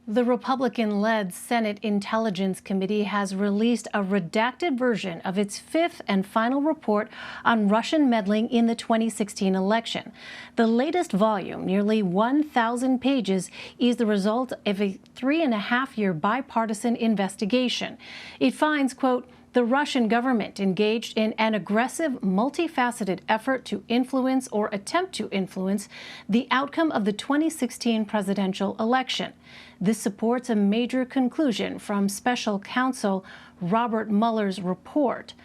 The Republican-led Senate Intelligence Committee has released a redacted version of its fifth and final report on Russian meddling in the 2016 election. The latest volume, nearly 1,000 pages, is the result of a 3.5-year bipartisan investigation. It finds, quote, the Russian government engaged in an aggressive, multifaceted effort to influence or attempt to influence the outcome of the 2016 presidential election. This supports a major conclusion from special counsel Robert Mueller's report.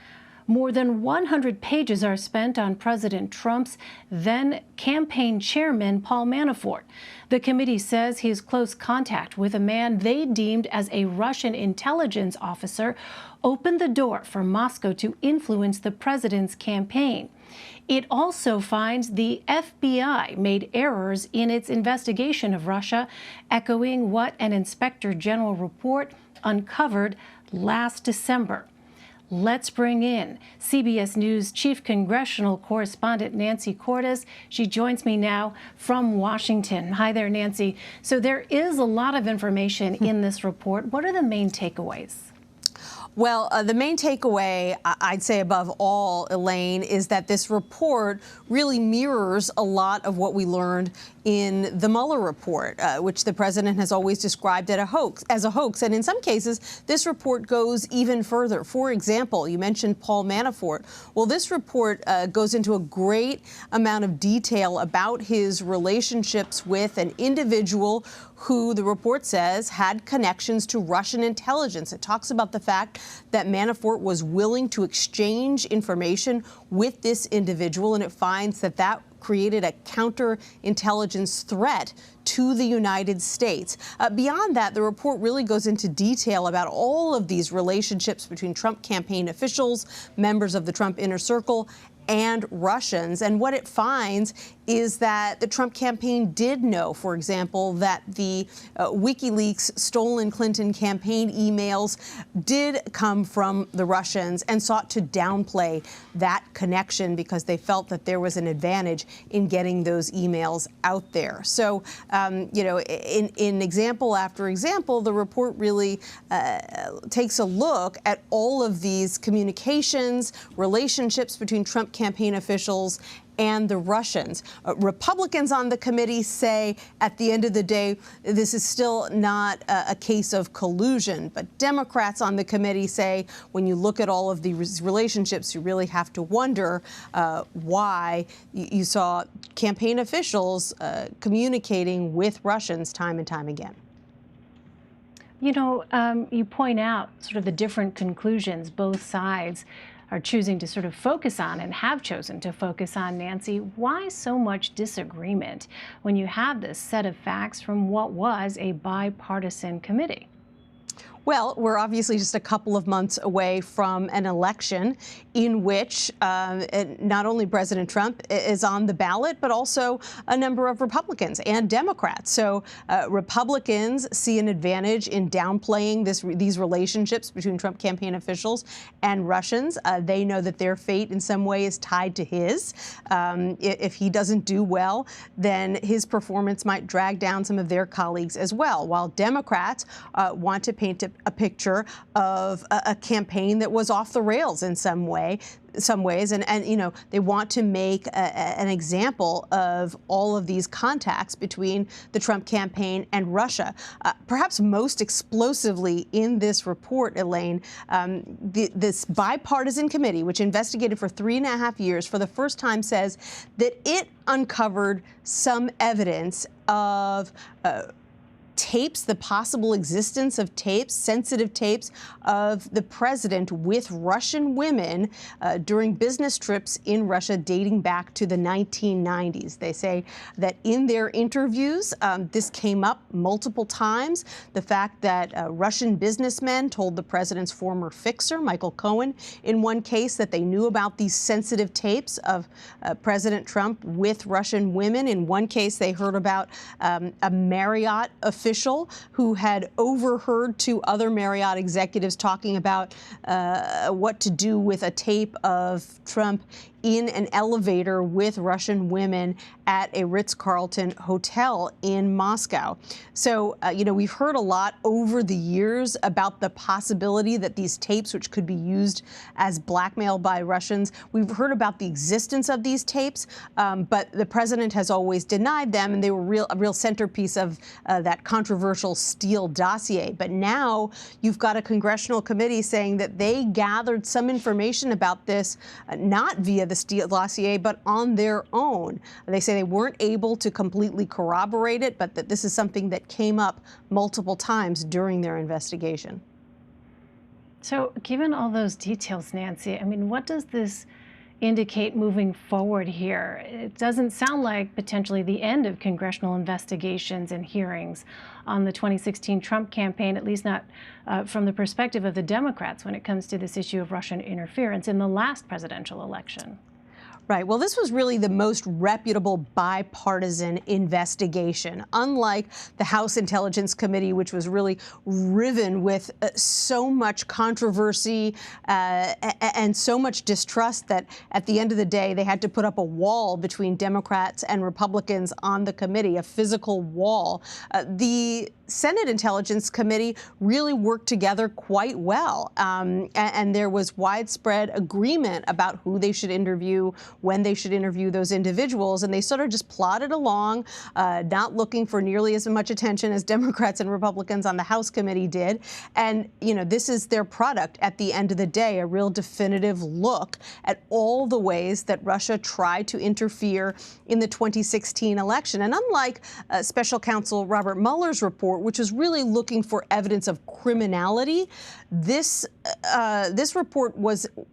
More than 100 pages are spent on President Trump's then campaign chairman, Paul Manafort. The committee says his close contact with a man they deemed as a Russian intelligence officer opened the door for Moscow to influence the president's campaign. It also finds the FBI made errors in its investigation of Russia, echoing what an inspector general report uncovered last December. Let's bring in CBS News chief congressional correspondent Nancy Cordes. She joins me now from Washington. Hi there, Nancy. So there is a lot of information in this report. What are the main takeaways? Well, the main takeaway, I'd say above all, Elaine, is that this report really mirrors a lot of what we learned in the Mueller report, which the president has always described as a hoax. And in some cases, this report goes even further. For example, you mentioned Paul Manafort. Well, this report goes into a great amount of detail about his relationships with an individual who the report says had connections to Russian intelligence. It talks about the fact that Manafort was willing to exchange information with this individual, and it finds that that created a counterintelligence threat to the United States. Beyond that, the report really goes into detail about all of these relationships between Trump campaign officials, members of the Trump inner circle, and Russians. And what it finds is that the Trump campaign did know, for example, that the WikiLeaks stolen Clinton campaign emails did come from the Russians and sought to downplay that connection because they felt that there was an advantage in getting those emails out there. So, you know, in example after example, the report really takes a look at all of these communications, relationships between Trump campaign officials and the Russians. Republicans on the committee say at the end of the day, this is still not a case of collusion. But Democrats on the committee say when you look at all of these relationships, you really have to wonder why you saw campaign officials communicating with Russians time and time again. You know, you point out sort of the different conclusions both sides are choosing to sort of focus on and have chosen to focus on, Nancy. Why so much disagreement when you have this set of facts from what was a bipartisan committee? Well, we're obviously just a couple of months away from an election in which not only President Trump is on the ballot, but also a number of Republicans and Democrats. So Republicans see an advantage in downplaying these relationships between Trump campaign officials and Russians. They know that their fate in some way is tied to his. If he doesn't do well, then his performance might drag down some of their colleagues as well, while Democrats want to paint a picture of a campaign that was off the rails in some ways, and you know, they want to make an example of all of these contacts between the Trump campaign and Russia. Perhaps most explosively in this report, Elaine, this bipartisan committee, which investigated for 3.5 years, for the first time says that it uncovered some evidence of tapes, the possible existence of tapes, sensitive tapes of the president with Russian women during business trips in Russia dating back to the 1990s. They say that in their interviews, this came up multiple times. The fact that Russian businessmen told the president's former fixer, Michael Cohen, in one case that they knew about these sensitive tapes of President Trump with Russian women. In one case, they heard about a Marriott official who had overheard two other Marriott executives talking about what to do with a tape of Trump in an elevator with Russian women at a Ritz-Carlton hotel in Moscow. So, we've heard a lot over the years about the possibility that these tapes, which could be used as blackmail by Russians, we've heard about the existence of these tapes, but the president has always denied them, and they were a real centerpiece of that controversial Steele dossier. But now you've got a congressional committee saying that they gathered some information about this, not via the Steele dossier, but on their own. They say they weren't able to completely corroborate it, but that this is something that came up multiple times during their investigation. So, given all those details, Nancy, I mean, what does this indicate moving forward here? It doesn't sound like potentially the end of congressional investigations and hearings on the 2016 Trump campaign, at least not from the perspective of the Democrats when it comes to this issue of Russian interference in the last presidential election. Right. Well, this was really the most reputable bipartisan investigation, unlike the House Intelligence Committee, which was really riven with so much controversy and so much distrust that at the end of the day, they had to put up a wall between Democrats and Republicans on the committee, a physical wall. The Senate Intelligence Committee really worked together quite well, and there was widespread agreement about who they should interview, when they should interview those individuals, and they sort of just plodded along, not looking for nearly as much attention as Democrats and Republicans on the House committee did. And, this is their product at the end of the day, a real definitive look at all the ways that Russia tried to interfere in the 2016 election. And unlike Special Counsel Robert Mueller's report, which is really looking for evidence of criminality, this report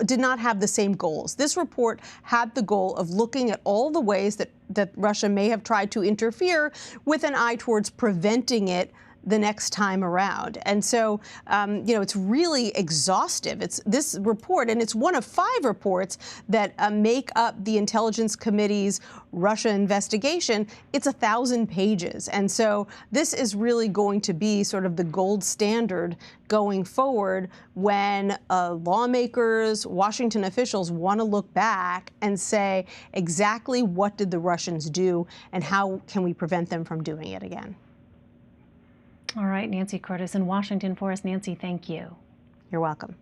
did not have the same goals. This report had the goal of looking at all the ways that Russia may have tried to interfere with an eye towards preventing it the next time around. And so, it's really exhaustive. It's this report, and it's one of 5 reports that make up the Intelligence Committee's Russia investigation. It's 1,000 pages. And so this is really going to be sort of the gold standard going forward when lawmakers, Washington officials want to look back and say exactly what did the Russians do and how can we prevent them from doing it again. All right, Nancy Curtis in Washington for us. Nancy, thank you. You're welcome.